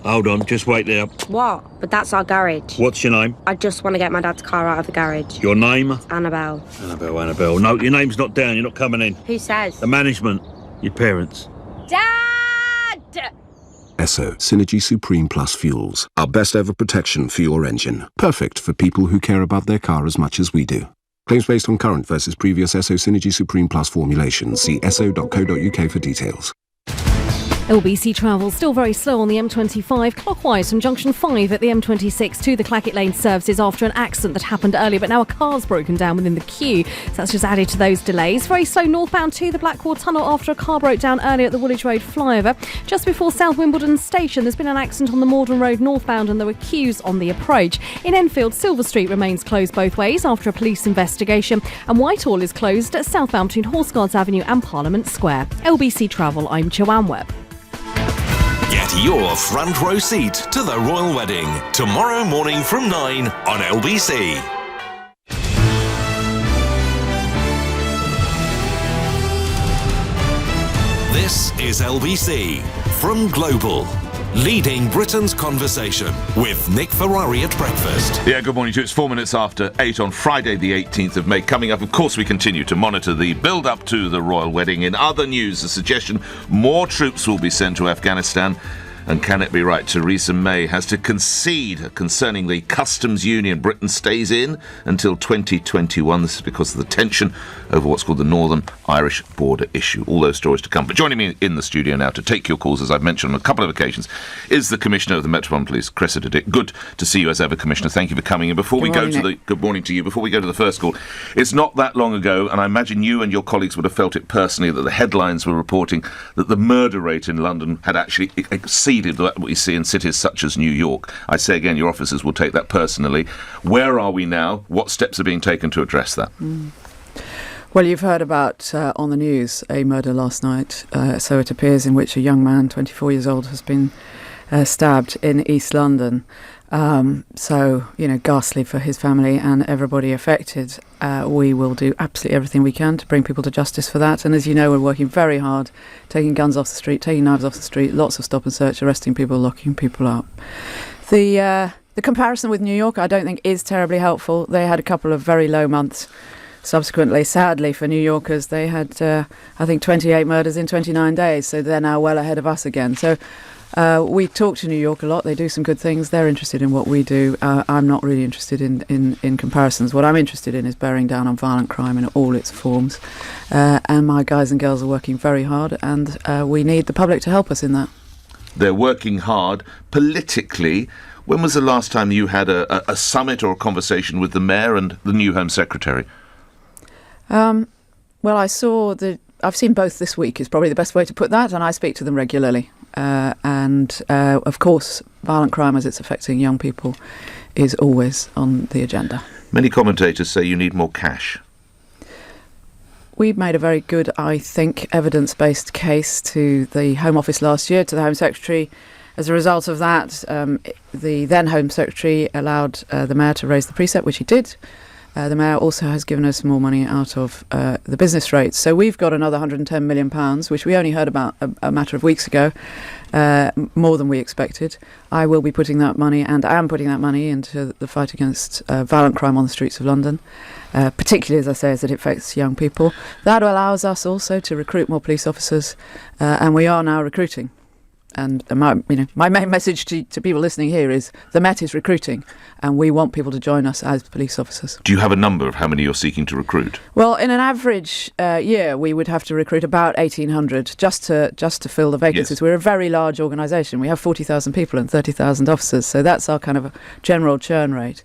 Hold on, just wait there. What? But that's our garage. What's your name? I just want to get my dad's car out of the garage. Your name? Annabelle. Annabelle. No, your name's not down. You're not coming in. Who says? The management. Your parents. Dad! Esso Synergy Supreme Plus Fuels. Our best ever protection for your engine. Perfect for people who care about their car as much as we do. Claims based on current versus previous Esso Synergy Supreme Plus formulations. See esso.co.uk for details. LBC travel still very slow on the M25 clockwise from junction 5 at the M26 to the Clackett Lane services after an accident that happened earlier, but now a car's broken down within the queue, so that's just added to those delays. Very slow northbound to the Blackwall Tunnel after a car broke down earlier at the Woolwich Road flyover. Just before South Wimbledon Station, there's been an accident on the Morden Road northbound and there were queues on the approach. In Enfield, Silver Street remains closed both ways after a police investigation, and Whitehall is closed at southbound between Horse Guards Avenue and Parliament Square. LBC Travel, I'm Joanne Webb. Get your front row seat to the royal wedding tomorrow morning from 9 on LBC. This is LBC from Global, leading Britain's conversation with Nick Ferrari at breakfast. Yeah, good morning to you. It's 4 minutes after 8 on Friday the 18th of May. Coming up, of course, we continue to monitor the build-up to the royal wedding. In other news, a suggestion more troops will be sent to Afghanistan. And can it be right? Theresa May has to concede concerning the customs union. Britain stays in until 2021. This is because of the tension over what's called the Northern Irish border issue. All those stories to come. But joining me in the studio now to take your calls, as I've mentioned on a couple of occasions, is the Commissioner of the Metropolitan Police, Cressida. Good to see you as ever, Commissioner. Thank you for coming in. Good morning to you. Before we go to the first call, it's not that long ago, and I imagine you and your colleagues would have felt it personally, that the headlines were reporting that the murder rate in London had actually exceeded what we see in cities such as New York. I say again, your officers will take that personally. Where are we now? What steps are being taken to address that? Well, you've heard about on the news a murder last night, so it appears, in which a young man, 24 years old, has been stabbed in East London. So, ghastly for his family and everybody affected. We will do absolutely everything we can to bring people to justice for that. And as you know, we're working very hard, taking guns off the street, taking knives off the street, lots of stop and search, arresting people, locking people up. The comparison with New York, I don't think, is terribly helpful. They had a couple of very low months. Subsequently, sadly for New Yorkers, they had, I think, 28 murders in 29 days. So they're now well ahead of us again. So we talk to New York a lot. They do some good things. They're interested in what we do. I'm not really interested in comparisons. What I'm interested in is bearing down on violent crime in all its forms. And my guys and girls are working very hard, and we need the public to help us in that. They're working hard politically. When was the last time you had a summit or a conversation with the Mayor and the new Home Secretary? Well, I've seen both this week is probably the best way to put that, and I speak to them regularly. Of course, violent crime as it's affecting young people is always on the agenda. Many commentators say you need more cash. We made a very good, I think, evidence-based case to the Home Office last year, to the Home Secretary. As a result of that, the then Home Secretary allowed the Mayor to raise the precept, which he did. The Mayor also has given us more money out of the business rates. So we've got another £110 million, which we only heard about a matter of weeks ago, more than we expected. I will be putting that money, and I am putting that money, into the fight against violent crime on the streets of London, particularly, as I say, as it affects young people. That allows us also to recruit more police officers, and we are now recruiting. And my main message to people listening here is the Met is recruiting, and we want people to join us as police officers. Do you have a number of how many you're seeking to recruit? Well, in an average year, we would have to recruit about 1,800 just to fill the vacancies. Yes. We're a very large organisation. We have 40,000 people and 30,000 officers, so that's our kind of general churn rate.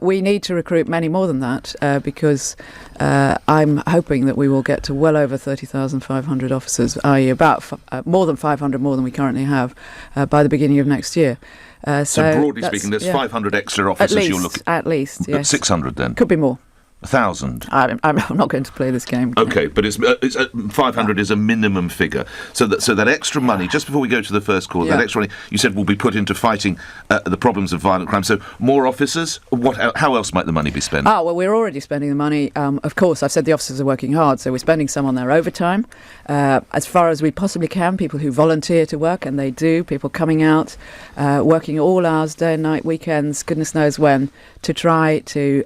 We need to recruit many more than that because I'm hoping that we will get to well over 30,500 officers, i.e. about more than 500 more than we currently have by the beginning of next year. So broadly speaking, there's 500 extra officers you're looking at least, yes. 600 then? Could be more. 1,000. I'm not going to play this game. Okay, but it's 500 is a minimum figure. So that extra money, just before we go to the first call, that extra money you said will be put into fighting the problems of violent crime. So more officers. How else might the money be spent? Well, we're already spending the money. Of course, I've said the officers are working hard, so we're spending some on their overtime, as far as we possibly can. People who volunteer to work, and they do. People coming out, working all hours, day and night, weekends, goodness knows when, to try to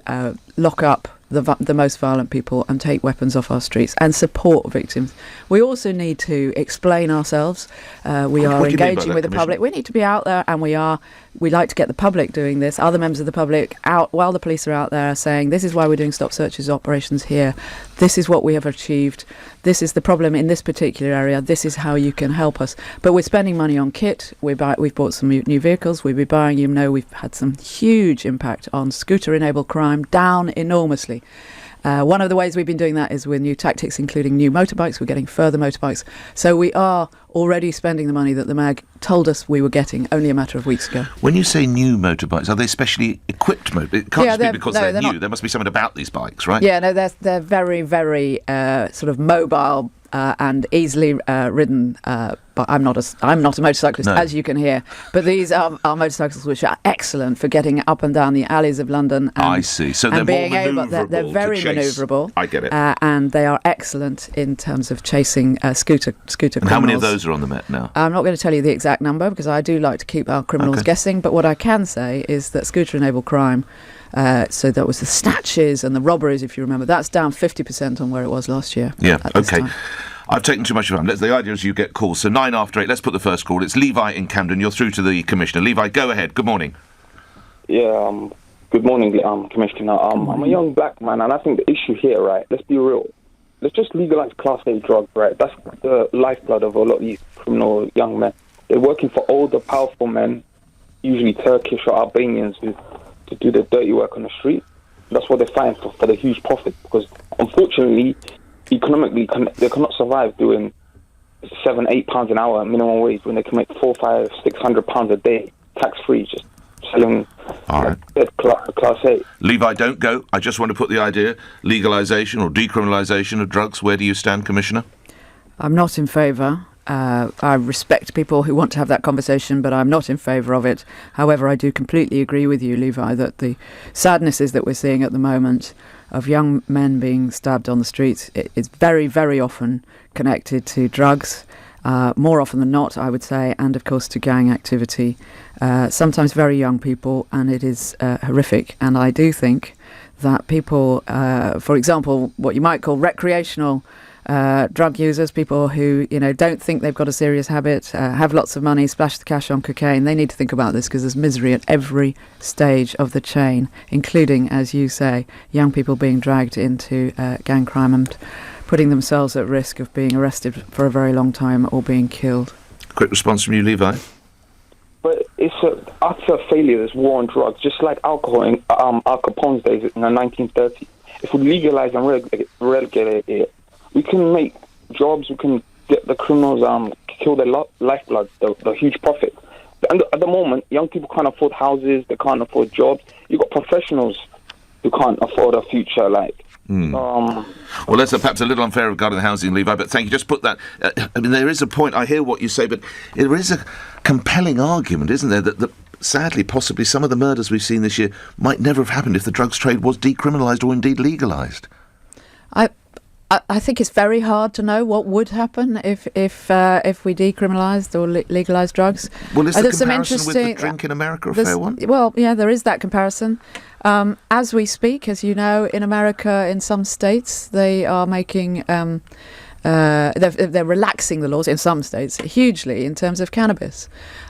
lock up the most violent people and take weapons off our streets and support victims. We also need to explain ourselves. We are engaging with the public. We need to be out there, and we like to get the public doing this, other members of the public out while the police are out there saying, this is why we're doing stop searches operations here. This is what we have achieved. This is the problem in this particular area. This is how you can help us. But we're spending money on kit. We've bought some new vehicles. We'll be buying, we've had some huge impact on scooter-enabled crime, down enormously. One of the ways we've been doing that is with new tactics, including new motorbikes. We're getting further motorbikes. So we are already spending the money that the MAG told us we were getting only a matter of weeks ago. When you say new motorbikes, are they specially equipped motorbikes? It can't just be because they're new. Not. There must be something about these bikes, right? Yeah, no, they're very, very sort of mobile and easily ridden. But I'm not a motorcyclist, as you can hear. But these are motorcycles which are excellent for getting up and down the alleys of London. And, I see. So they're more manoeuvrable. They're very manoeuvrable. I get it. And they are excellent in terms of chasing scooter criminals. And how many of those are on the Met now? I'm not going to tell you the exact number because I do like to keep our criminals guessing. But what I can say is that scooter-enabled crime, so that was the snatches and the robberies, if you remember, that's down 50% on where it was last year. Yeah, okay. I've taken too much of time. The idea is you get calls. So 9 after 8, let's put the first call. It's Levi in Camden. You're through to the Commissioner. Levi, go ahead. Good morning. Yeah, good morning, Commissioner. I'm a young black man, and I think the issue here, right, let's be real. Let's just legalise Class A drugs, right? That's the lifeblood of a lot of these criminal young men. They're working for older, powerful men, usually Turkish or Albanians, to do the dirty work on the street. That's what they're fighting for the huge profit, because unfortunately, economically, they cannot survive doing £7-8 an hour minimum wage when they can make £400, £500, £600 a day tax free, just selling Class A. Levi, don't go. I just want to put the idea: legalisation or decriminalisation of drugs. Where do you stand, Commissioner? I'm not in favour. I respect people who want to have that conversation, but I'm not in favour of it. However, I do completely agree with you, Levi, that the sadnesses that we're seeing at the moment of young men being stabbed on the streets is very, very often connected to drugs, more often than not, I would say, and of course to gang activity, sometimes very young people, and it is horrific. And I do think that people, for example, what you might call recreational drug users, people who don't think they've got a serious habit, have lots of money, splash the cash on cocaine, they need to think about this, because there's misery at every stage of the chain, including, as you say, young people being dragged into gang crime and putting themselves at risk of being arrested for a very long time or being killed. Quick response from you, Levi. But it's an utter failure, this war on drugs, just like alcohol in Al Capone's days in the 1930s. If we legalise and regulate it, we can make jobs, we can get the criminals, kill their lifeblood, the huge profit. And at the moment, young people can't afford houses, they can't afford jobs. You've got professionals who can't afford a future, Well, that's perhaps a little unfair regarding the housing, Levi, but thank you. Just put that... there is a point, I hear what you say, but there is a compelling argument, isn't there, that sadly, possibly some of the murders we've seen this year might never have happened if the drugs trade was decriminalised or indeed legalised. I think it's very hard to know what would happen if we decriminalised or legalised drugs. Well, is the comparison with the drink in America a fair one? Well, yeah, there is that comparison. As we speak, as you know, in America, in some states, they are making... they're relaxing the laws in some states hugely in terms of cannabis.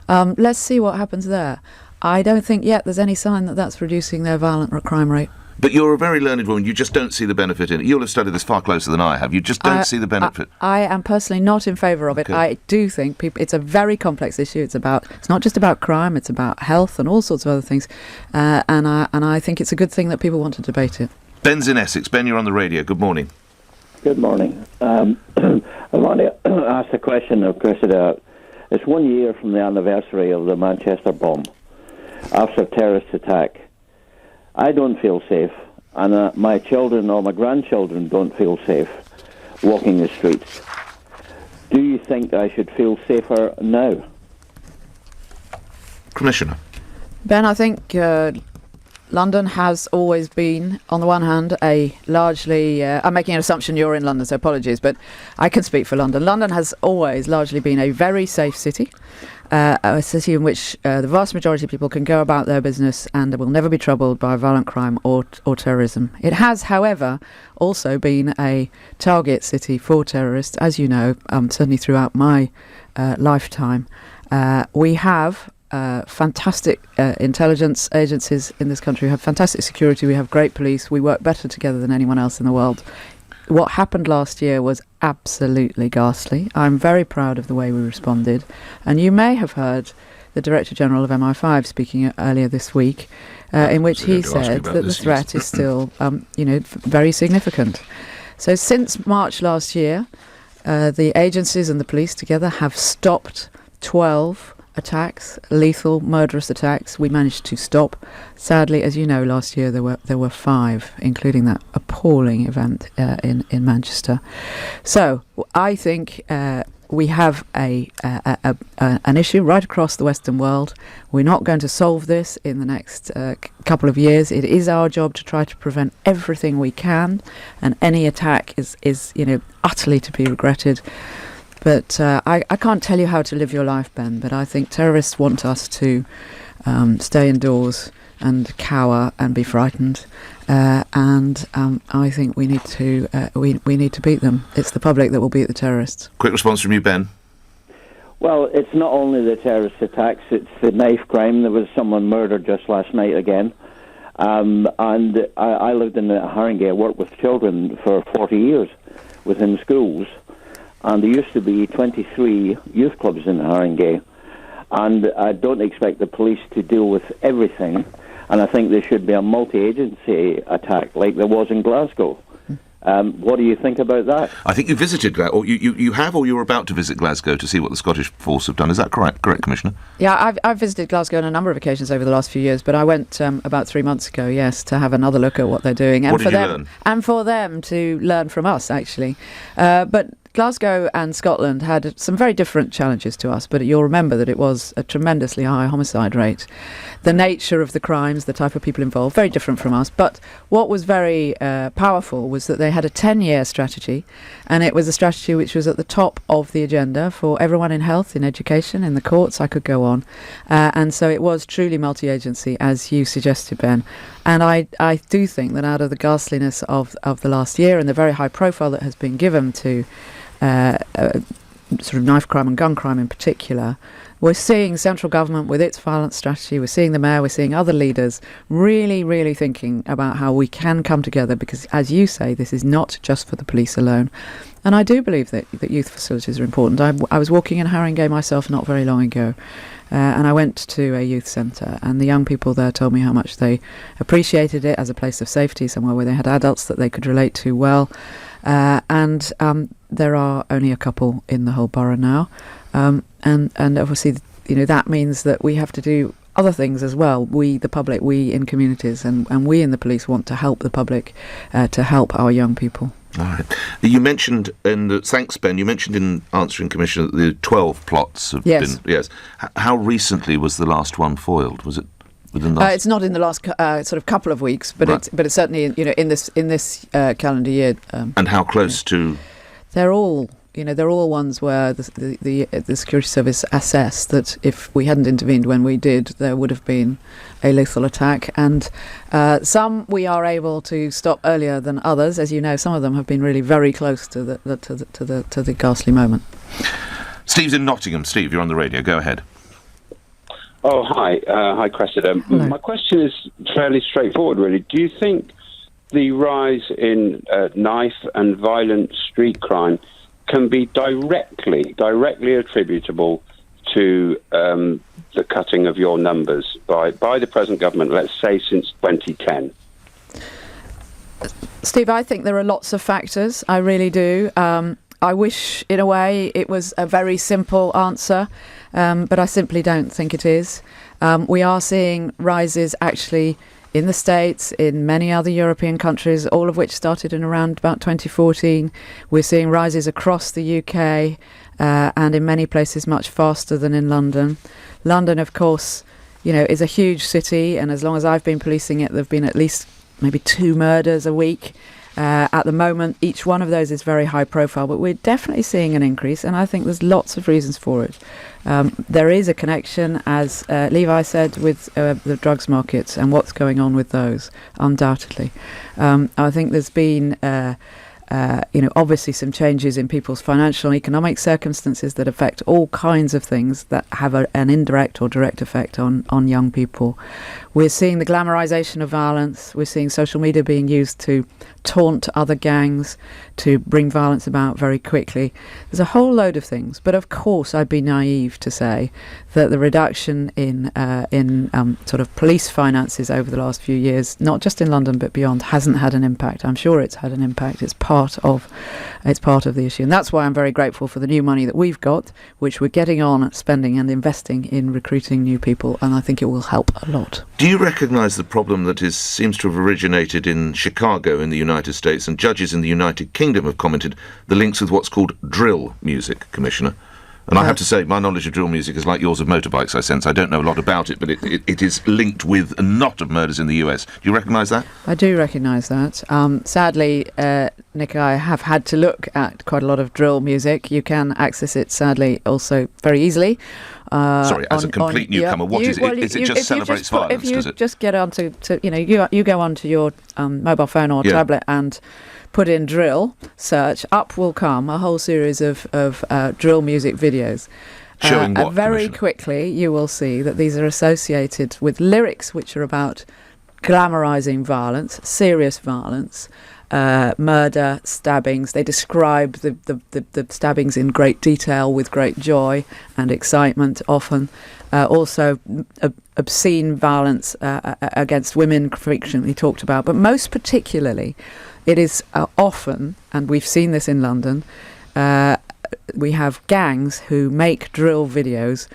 Let's see what happens there. I don't think yet there's any sign that that's reducing their violent crime rate. But you're a very learned woman. You just don't see the benefit in it. You'll have studied this far closer than I have. You just don't see the benefit. I am personally not in favour of it. Okay. I do think it's a very complex issue. It's not just about crime. It's about health and all sorts of other things. And I think it's a good thing that people want to debate it. Ben's in Essex. Ben, you're on the radio. Good morning. Good morning. I want to ask a question of Cressida. It's 1 year from the anniversary of the Manchester bomb after a terrorist attack. I don't feel safe. and my children or my grandchildren don't feel safe walking the streets. Do you think I should feel safer now? Commissioner. Ben, I think London has always been, on the one hand, a largely... I'm making an assumption you're in London, so apologies, but I can speak for London. London has always largely been a very safe city, a city in which the vast majority of people can go about their business and will never be troubled by violent crime or terrorism. It has, however, also been a target city for terrorists, as you know, certainly throughout my lifetime. We have... fantastic intelligence agencies in this country. We have fantastic security. We have great police. We work better together than anyone else in the world. What happened last year was absolutely ghastly. I'm very proud of the way we responded. And you may have heard the Director General of MI5 speaking earlier this week, in which he said that the threat is still, very significant. So since March last year, the agencies and the police together have stopped 12 attacks, lethal, murderous attacks. We managed to stop. Sadly, as you know, last year there were 5, including that appalling event in Manchester. So I think we have an issue right across the Western world. We're not going to solve this in the next couple of years. It is our job to try to prevent everything we can, and any attack is utterly to be regretted. But I can't tell you how to live your life, Ben, but I think terrorists want us to stay indoors and cower and be frightened. And I think we need to beat them. It's the public that will beat the terrorists. Quick response from you, Ben. Well, it's not only the terrorist attacks, it's the knife crime. There was someone murdered just last night again. And I lived in Haringey. I worked with children for 40 years within schools. And there used to be 23 youth clubs in Haringey. And I don't expect the police to deal with everything. And I think there should be a multi-agency attack like there was in Glasgow. What do you think about that? I think you visited Glasgow, or you have, or you're about to visit Glasgow to see what the Scottish Force have done. Is that correct, Commissioner? Yeah, I've visited Glasgow on a number of occasions over the last few years, but I went about 3 months ago, yes, to have another look at what they're doing. And what did you learn? And for them to learn from us, actually. But Glasgow and Scotland had some very different challenges to us, but you'll remember that it was a tremendously high homicide rate. The nature of the crimes, the type of people involved, very different from us. But what was very powerful was that they had a 10-year strategy, and it was a strategy which was at the top of the agenda for everyone in health, in education, in the courts. I could go on. And so it was truly multi-agency, as you suggested, Ben. And I do think that out of the ghastliness of the last year and the very high profile that has been given to sort of knife crime and gun crime in particular, we're seeing central government with its violence strategy, we're seeing the mayor, we're seeing other leaders really, really thinking about how we can come together, because, as you say, this is not just for the police alone. And I do believe that youth facilities are important. I was walking in Haringey myself not very long ago, and I went to a youth centre, and the young people there told me how much they appreciated it as a place of safety, somewhere where they had adults that they could relate to well. And there are only a couple in the whole borough now, and obviously, that means that we have to do other things as well. We, the public, we in communities, and we in the police want to help the public, to help our young people. All right. You mentioned, thanks, Ben, you mentioned in answering Commissioner that the 12 plots have been... Yes. How recently was the last one foiled? Was it within the last... It's not in the last sort of couple of weeks, but right. It's certainly in this calendar year. And how close to... They're all ones where the security service assessed that if we hadn't intervened when we did, there would have been a lethal attack. And some we are able to stop earlier than others. As you know, some of them have been really very close to the ghastly moment. Steve's in Nottingham. Steve, you're on the radio. Go ahead. Oh, hi. Hi, Cressida. Hello. My question is fairly straightforward, really. Do you think the rise in knife and violent street crime can be directly attributable to the cutting of your numbers by the present government, let's say since 2010? Steve, I think there are lots of factors. I really do. I wish, in a way, it was a very simple answer, but I simply don't think it is. We are seeing rises, actually, in the States, in many other European countries, all of which started in around about 2014. We're seeing rises across the UK and in many places much faster than in London. London, of course, is a huge city, and as long as I've been policing it, there have been at least maybe 2 murders a week. At the moment, each one of those is very high profile, but we're definitely seeing an increase, and I think there's lots of reasons for it. There is a connection, as Levi said, with the drugs markets and what's going on with those, undoubtedly. I think there's been obviously some changes in people's financial and economic circumstances that affect all kinds of things that have an indirect or direct effect on young people. We're seeing the glamorization of violence. We're seeing social media being used to taunt other gangs, to bring violence about very quickly. There's a whole load of things. But of course, I'd be naive to say that the reduction in sort of police finances over the last few years, not just in London but beyond, hasn't had an impact. I'm sure it's had an impact. It's part of the issue. And that's why I'm very grateful for the new money that we've got, which we're getting on spending and investing in recruiting new people. And I think it will help a lot. Do you recognise the problem that seems to have originated in Chicago in the United States, and judges in the United Kingdom have commented the links with what's called drill music, Commissioner? And I have to say, my knowledge of drill music is like yours of motorbikes, I sense. I don't know a lot about it, but it is linked with a knot of murders in the US. Do you recognise that? I do recognise that. Sadly, Nick and I have had to look at quite a lot of drill music. You can access it, sadly, also very easily. Sorry, as a complete newcomer, what is it? Is it just celebrates violence? If you just get onto, you go onto your mobile phone or tablet and put in drill search, up will come a whole series of drill music videos. Showing what, very quickly, you will see that these are associated with lyrics which are about glamorizing violence, serious violence, murder, stabbings. They describe the stabbings in great detail with great joy and excitement often. Also obscene violence against women frequently talked about, but most particularly it is often, and we've seen this in London, we have gangs who make drill videos,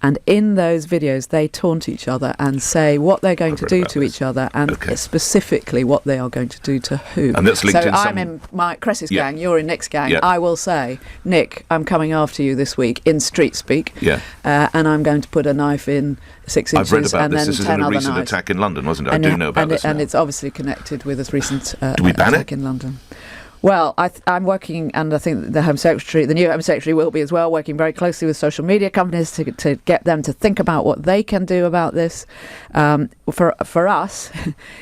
and in those videos they taunt each other and say what they're going to do to each other, and specifically what they are going to do to who. And that's linked so in I'm in my Cress's gang, you're in Nick's gang. Yeah. I will say, Nick, I'm coming after you this week in street speak, and I'm going to put a knife in 6 inches. I've read about and this. then This is 10 in a other recent knives. attack in London, wasn't it? I do know about this. And it's obviously connected with this recent Do we ban attack in London. Well, I'm working, and I think the new Home Secretary will be as well, working very closely with social media companies to get them to think about what they can do about this. For us,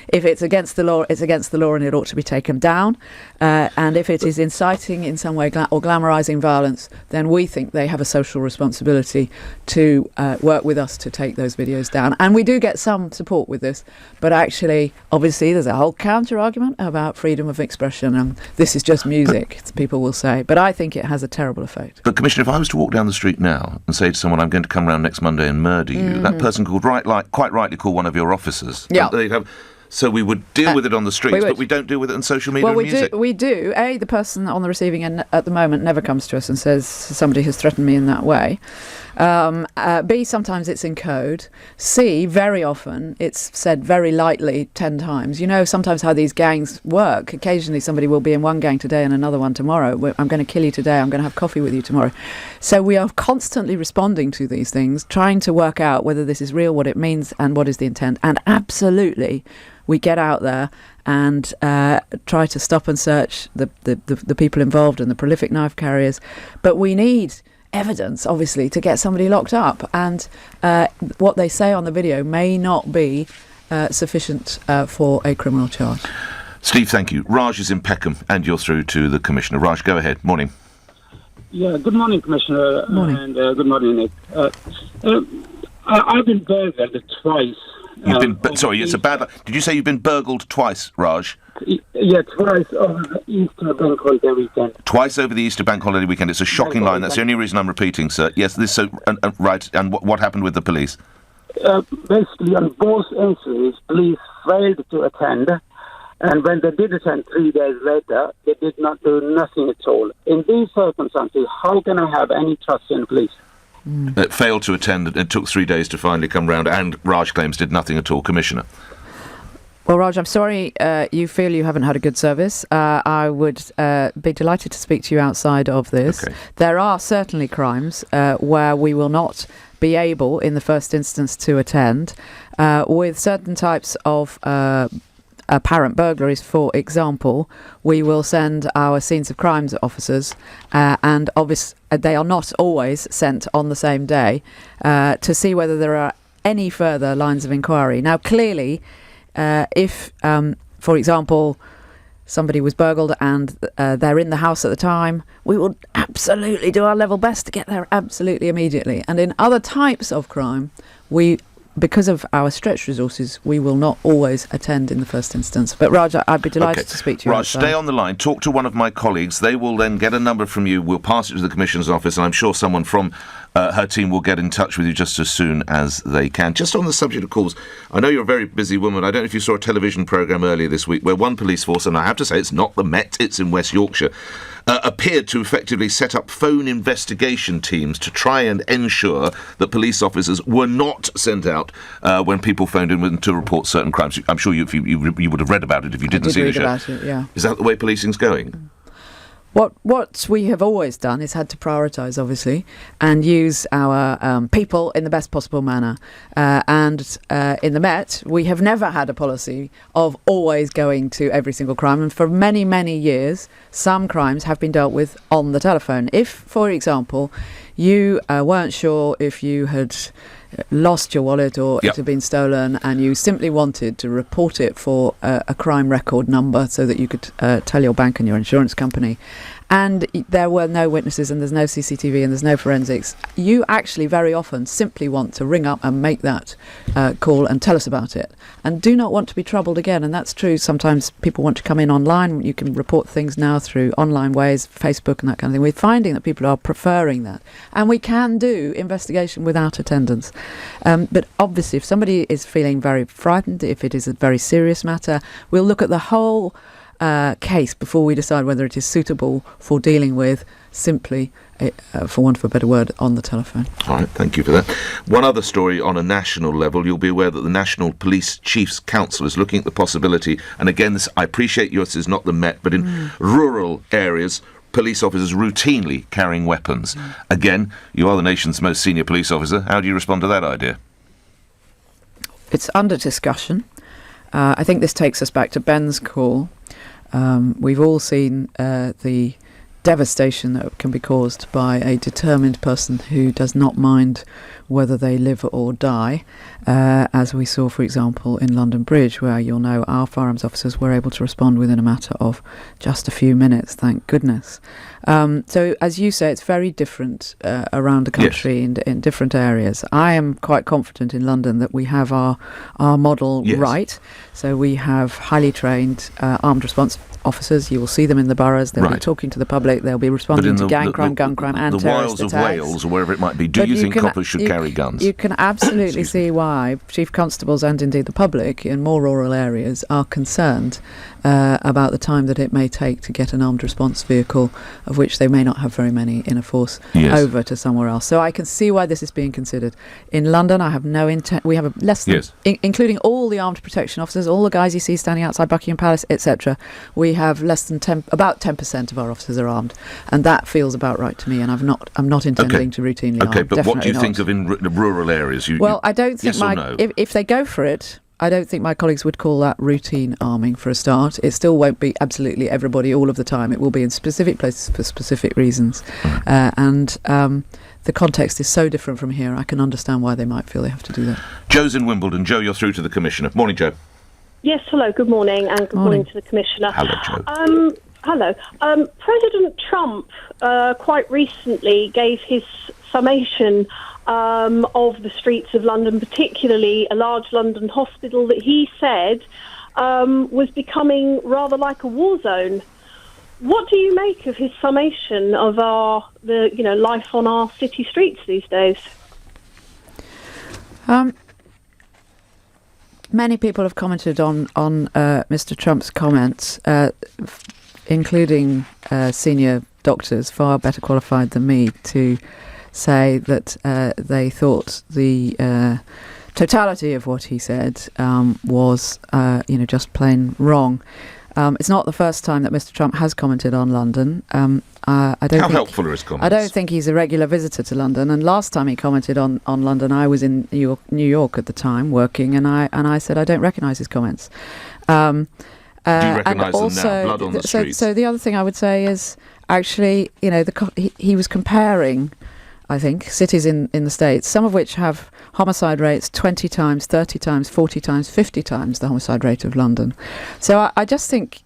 if it's against the law, it's against the law and it ought to be taken down. And if it is inciting in some way or glamorising violence, then we think they have a social responsibility to work with us to take those videos down. And we do get some support with this, but actually, obviously, there's a whole counter-argument about freedom of expression, and this is just music, people will say. But I think it has a terrible effect. But, Commissioner, if I was to walk down the street now and say to someone, I'm going to come round next Monday and murder you, that person could quite rightly call one of your officers. Yeah. So we would deal with it on the streets, but we don't deal with it on social media and music. We do. The person on the receiving end at the moment never comes to us and says somebody has threatened me in that way. B, sometimes it's in code. C, very often it's said very lightly 10 times. You know sometimes how these gangs work. Occasionally somebody will be in one gang today and another one tomorrow. I'm going to kill you today, I'm going to have coffee with you tomorrow. So we are constantly responding to these things, trying to work out whether this is real, what it means, and what is the intent. And absolutely, we get out there and try to stop and search the people involved and the prolific knife carriers. But we need evidence, obviously, to get somebody locked up. And what they say on the video may not be sufficient for a criminal charge. Steve, thank you. Raj is in Peckham, and you're through to the Commissioner. Raj, go ahead. Morning. Yeah, good morning, Commissioner. Morning. And good morning, Nick. I've been burgled twice. You've been sorry, it's a bad. Did you say you've been burgled twice, Raj? Yeah, twice over the Easter bank holiday weekend. Twice over the Easter bank holiday weekend. It's a shocking line. That's the only reason I'm repeating, sir. Yes, this right. And what happened with the police? Basically, on both instances, police failed to attend, and when they did attend 3 days later, they did not do nothing at all. In these circumstances, how can I have any trust in police? It failed to attend. It took 3 days to finally come round, and Raj claims did nothing at all. Commissioner. Well, Raj, I'm sorry you feel you haven't had a good service. I would be delighted to speak to you outside of this. Okay. There are certainly crimes where we will not be able, in the first instance, to attend. With certain types of apparent burglaries, for example, we will send our scenes of crimes officers, and obviously they are not always sent on the same day, to see whether there are any further lines of inquiry. Now, clearly, if, for example, somebody was burgled and they're in the house at the time, we will absolutely do our level best to get there absolutely immediately. And in other types of crime, because of our stretched resources, we will not always attend in the first instance. But Raj, I'd be delighted to speak to you. Raj, stay on the line. Talk to one of my colleagues. They will then get a number from you. We'll pass it to the Commissioner's office, and I'm sure someone from her team will get in touch with you just as soon as they can. Just on the subject of calls, I know you're a very busy woman. I don't know if you saw a television programme earlier this week where one police force, and I have to say it's not the Met, it's in West Yorkshire, appeared to effectively set up phone investigation teams to try and ensure that police officers were not sent out when people phoned in to report certain crimes. I'm sure you would have read about it if you didn't see the show. About it, yeah. Is that the way policing's going? What we have always done is had to prioritise, obviously, and use our people in the best possible manner. And in the Met, we have never had a policy of always going to every single crime. And for many, many years, some crimes have been dealt with on the telephone. If, for example, you weren't sure if you had lost your wallet or it had been stolen, and you simply wanted to report it for a crime record number so that you could tell your bank and your insurance company, and there were no witnesses and there's no CCTV and there's no forensics, you actually very often simply want to ring up and make that call and tell us about it, and do not want to be troubled again. And that's true. Sometimes people want to come in online. You can report things now through online ways, Facebook and that kind of thing. We're finding that people are preferring that, and we can do investigation without attendance. But obviously, if somebody is feeling very frightened, if it is a very serious matter, we'll look at the whole case before we decide whether it is suitable for dealing with simply, for want of a better word, on the telephone. All right, thank you for that. One other story on a national level, you'll be aware that the National Police Chiefs Council is looking at the possibility, and again, this, I appreciate yours is not the Met, but in rural areas, police officers routinely carrying weapons. Again, you are the nation's most senior police officer. How do you respond to that idea? It's under discussion. I think this takes us back to Ben's call. We've all seen the devastation that can be caused by a determined person who does not mind whether they live or die, as we saw, for example, in London Bridge, where you'll know our firearms officers were able to respond within a matter of just a few minutes, thank goodness. So, as you say, it's very different around the country in different areas. I am quite confident in London that we have our model right. So we have highly trained armed response officers. You will see them in the boroughs. They'll be talking to the public. They'll be responding to gang crime, gun crime, and terrorist attacks. The Wilds of Wales, or wherever it might be, do you think coppers should carry guns? You can absolutely see why chief constables and indeed the public in more rural areas are concerned about the time that it may take to get an armed response vehicle, of which they may not have very many, in a force over to somewhere else. So I can see why this is being considered. In London, I have no intent. We have less than, including all the armed protection officers, all the guys you see standing outside Buckingham Palace, etc. We have less than about 10% of our officers are armed, and that feels about right to me. And I'm not intending to routinely arm. Okay, but Definitely what do you think of in rural areas? I don't think if they go for it, I don't think my colleagues would call that routine arming for a start. It still won't be absolutely everybody all of the time. It will be in specific places for specific reasons. And the context is so different from here, I can understand why they might feel they have to do that. Joe's in Wimbledon. Joe, you're through to the Commissioner. Morning, Joe. Yes, hello, good morning, and good morning to the Commissioner. Hello, Joe. Hello. President Trump quite recently gave his summation of the streets of London, particularly a large London hospital that he said was becoming rather like a war zone. What do you make of his summation of life on our city streets these days? Many people have commented on Mr. Trump's comments, including senior doctors far better qualified than me to say that they thought the totality of what he said was, just plain wrong. It's not the first time that Mr. Trump has commented on London. How helpful are his comments? I don't think he's a regular visitor to London. And last time he commented on London, I was in New York at the time working, and I said I don't recognise his comments. Do you recognise them now? Blood on the streets. So the other thing I would say is actually, he was comparing, I think, cities in the States, some of which have homicide rates 20 times, 30 times, 40 times, 50 times the homicide rate of London. So I just think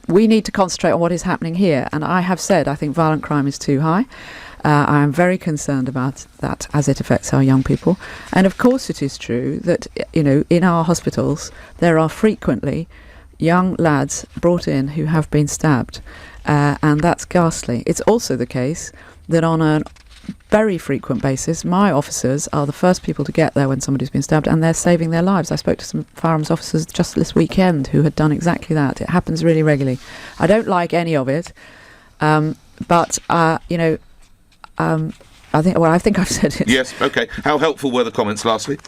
we need to concentrate on what is happening here. And I have said I think violent crime is too high. I am very concerned about that as it affects our young people. And of course it is true that, in our hospitals there are frequently young lads brought in who have been stabbed. And that's ghastly. It's also the case that on a very frequent basis, my officers are the first people to get there when somebody's been stabbed, and they're saving their lives. I spoke to some firearms officers just this weekend who had done exactly that. It happens really regularly. I don't like any of it, but I think I've said it. Yes, okay. How helpful were the comments, lastly?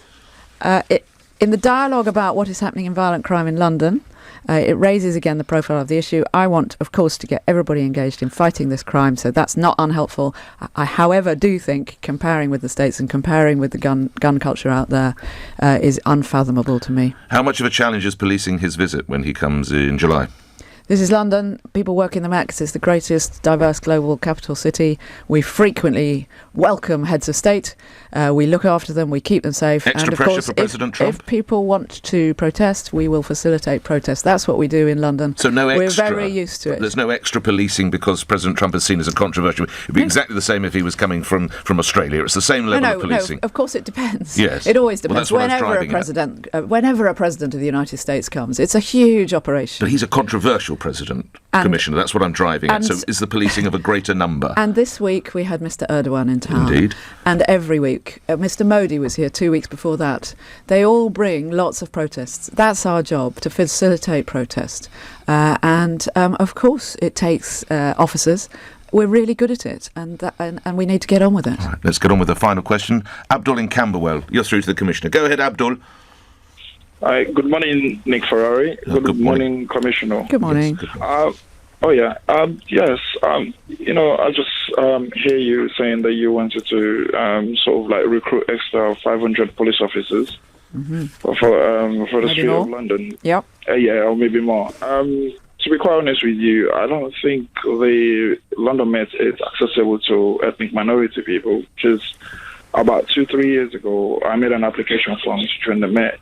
In the dialogue about what is happening in violent crime in London, it raises again the profile of the issue. I want, of course, to get everybody engaged in fighting this crime, so that's not unhelpful. I however, do think comparing with the States and comparing with the gun culture out there is unfathomable to me. How much of a challenge is policing his visit when he comes in July? This is London. People work in the Met 'cause it's the greatest diverse global capital city. We frequently welcome heads of state. We look after them. We keep them safe. Extra and of pressure course, for President Trump? If people want to protest, we will facilitate protest. That's what we do in London. So no extra. We're very used to it. There's no extra policing because President Trump is seen as a controversial. It'd be exactly the same if he was coming from Australia. It's the same level of policing. No, of course it depends. Yes. It always Well, depends. that's what I was driving at. Whenever a president of the United States comes, it's a huge operation. But he's a controversial president, Commissioner. That's what I'm driving at. So is the policing of a greater number? And this week we had Mr. Erdogan in town. Indeed. And every week. Mr. Modi was here 2 weeks before that. They all bring lots of protests. That's our job, to facilitate protest. Of course it takes officers. We're really good at it, and we need to get on with it. All right, let's get on with the final question. Abdul in Camberwell, you're through to the Commissioner. Go ahead, Abdul. Hi, good morning, Nick Ferrari. Good morning, Commissioner. Good morning. Yes. I just hear you saying that you wanted to recruit extra 500 police officers for the street of London. Yep. Or maybe more. To be quite honest with you, I don't think the London Met is accessible to ethnic minority people. Because about 2-3 years ago, I made an application form to join the Met.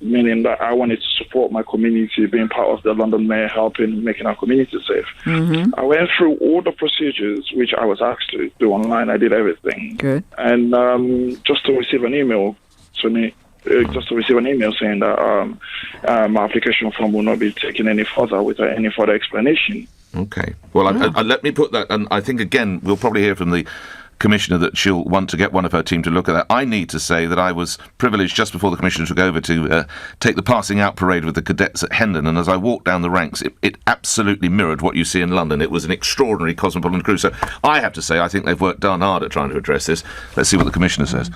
Meaning that I wanted to support my community, being part of the London Mayor, helping making our community safe. I went through all the procedures which I was asked to do online. I did everything. Good. And just to receive an email saying that my application form will not be taken any further without any further explanation. Okay. Well, let me put that, and I think, again, we'll probably hear from the Commissioner that she'll want to get one of her team to look at that. I need to say that I was privileged just before the Commissioner took over to take the passing out parade with the cadets at Hendon, and as I walked down the ranks, it absolutely mirrored what you see in London. It was an extraordinary cosmopolitan crew. So I have to say, I think they've worked darn hard at trying to address this. Let's see what the Commissioner says.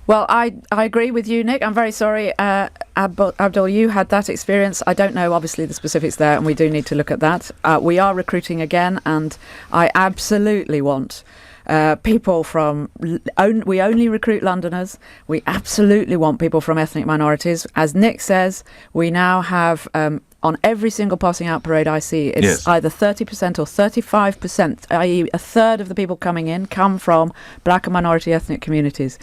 Well, I agree with you, Nick. I'm very sorry, Abdul, you had that experience. I don't know, obviously, the specifics there, and we do need to look at that. We are recruiting again, and I absolutely want people from... we only recruit Londoners. We absolutely want people from ethnic minorities. As Nick says, we now have... on every single passing out parade I see, it's either 30% or 35%, i.e. a third of the people coming in come from black and minority ethnic communities.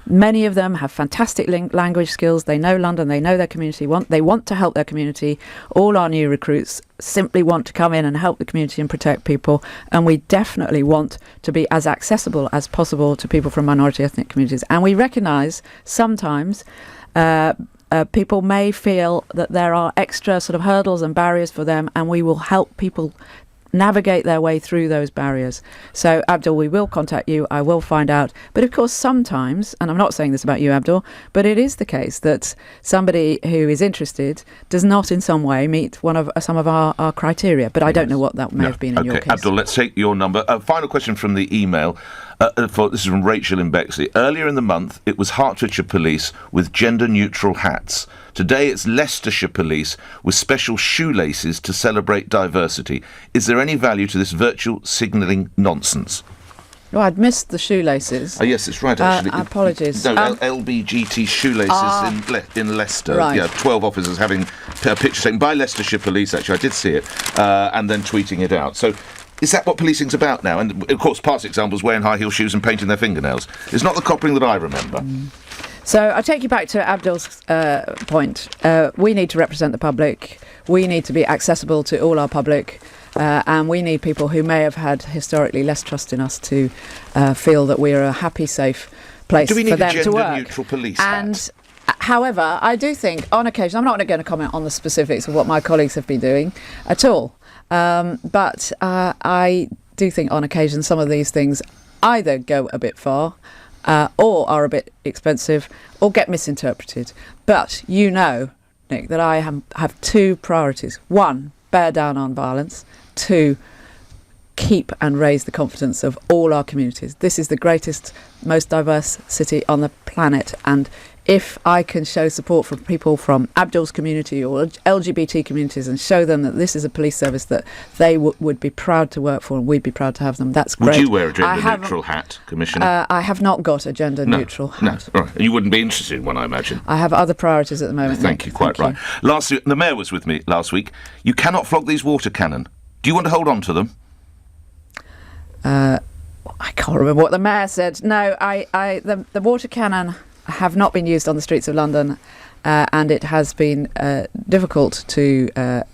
Many of them have fantastic language skills. They know London, they know their community, they want to help their community. All our new recruits simply want to come in and help the community and protect people, and we definitely want to be as accessible as possible to people from minority ethnic communities. And we recognise sometimes people may feel that there are extra sort of hurdles and barriers for them, and we will help people navigate their way through those barriers. So, Abdul, we will contact you. I will find out. But of course, sometimes, and I'm not saying this about you, Abdul, but it is the case that somebody who is interested does not in some way meet some of our criteria. But I don't know what that may have been in your case. Abdul, let's take your number. Final question from the email. This is from Rachel in Bexley. Earlier in the month, it was Hertfordshire Police with gender-neutral hats. Today, it's Leicestershire Police with special shoelaces to celebrate diversity. Is there any value to this virtual signalling nonsense? Well, I'd missed the shoelaces. Oh, yes, it's right, actually. Apologies. No, LBGT shoelaces in Leicester. Right. Yeah, 12 officers having a picture taken by Leicestershire Police, actually. I did see it. And then tweeting it out. So, is that what policing's about now? And, of course, past examples, wearing high heel shoes and painting their fingernails. It's not the coppering that I remember. So I take you back to Abdul's point. We need to represent the public. We need to be accessible to all our public. And we need people who may have had historically less trust in us to feel that we are a happy, safe place for them to work. Do we need a gender-neutral police hat? However, I do think, on occasion, I'm not going to comment on the specifics of what my colleagues have been doing at all. But I do think on occasion some of these things either go a bit far or are a bit expensive or get misinterpreted. But you know, Nick, that I have two priorities. One, bear down on violence. Two, keep and raise the confidence of all our communities. This is the greatest, most diverse city on the planet, and if I can show support from people from Abdul's community or LGBT communities and show them that this is a police service that they would be proud to work for and we'd be proud to have them, that's great. Would you wear a gender-neutral hat, Commissioner? I have not got a gender-neutral hat. No, right. You wouldn't be interested in one, I imagine. I have other priorities at the moment. Thank you, quite right. Lastly, the Mayor was with me last week. You cannot flog these water cannon. Do you want to hold on to them? I can't remember what the Mayor said. No, the water cannon have not been used on the streets of London, and it has been difficult to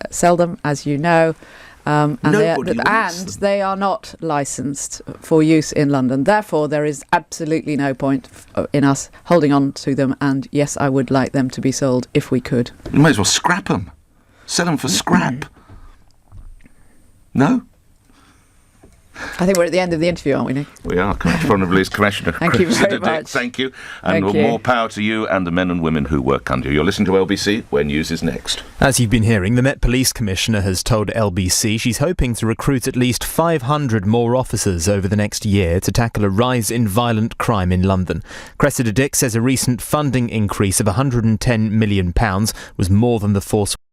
sell them, as you know. And they are not licensed for use in London. Therefore, there is absolutely no point in us holding on to them. And yes, I would like them to be sold if we could. You may as well scrap them. Sell them for scrap. No? I think we're at the end of the interview, aren't we, Nick? We are. Honourable Commissioner. Thank you very much. Thank you. And more power to you and the men and women who work under you. You're listening to LBC, where news is next. As you've been hearing, the Met Police Commissioner has told LBC she's hoping to recruit at least 500 more officers over the next year to tackle a rise in violent crime in London. Cressida says a recent funding increase of £110 million was more than the force